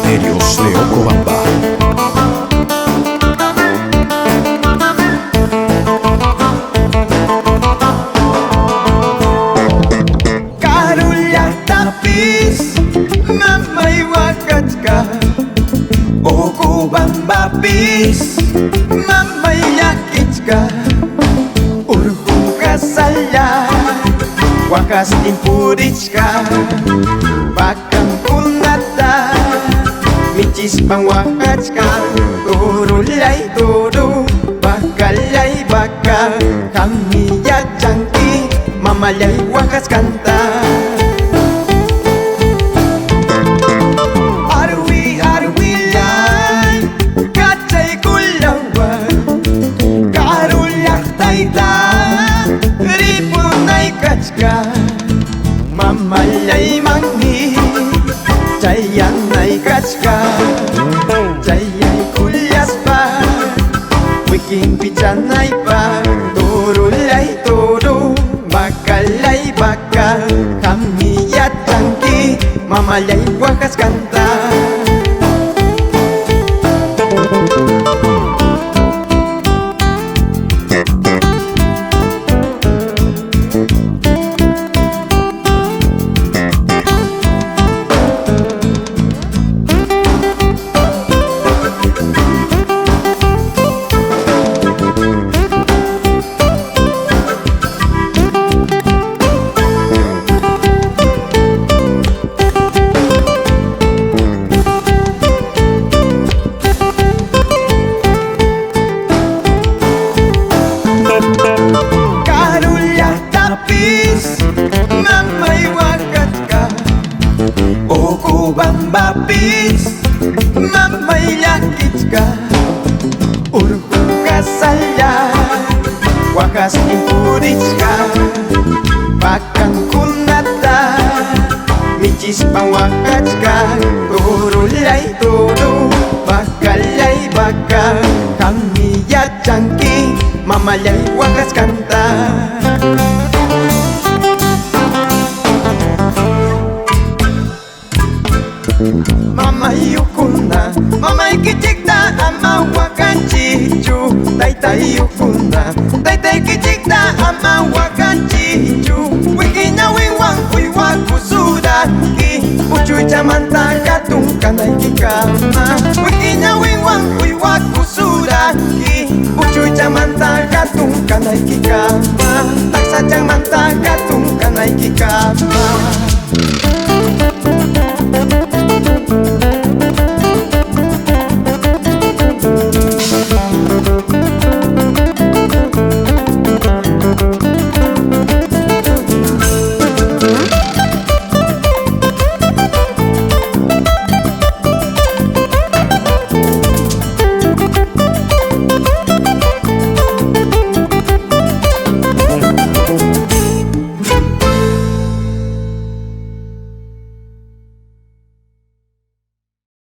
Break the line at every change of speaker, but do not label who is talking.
Misterios de Ocobamba.
Karulla tapis mamay wakatka Ocobamba pis mamay yakitka Urhung kasaya wakas impurichka Bakang kunata michis pang wakachka Turulay turu bakalay baka Kami yachangki mamalay wakas kanta Arwi arwi lay kachay kulawan Karulyak tayta ripunay kachka Mamalay mangi chayanay kachka Chayay kulyas pa wiking pichanay pa Turulay turu bakalay baka Kami yachangki mamalay wakas kanta mamay wakatka Ocobamba pis mamay yakitka Urhung kasaya wakas impurichka Bakang kunata michis pang wakachka Turulay turu bakalay baka Kami yachangki mamalay wakas kanta Mamay yukuna, mamay kichikta ama wakanchichu Taytay yukuna, taytay kichikta ama wakanchichu Wikina wiwang kuiwa kusudaki Uchuy chamanta katun kanay kikama Wikina wiwang kuiwa kusudaki Uchuy chamanta katun kanay kikama Taksa chamanta katun kanay kikama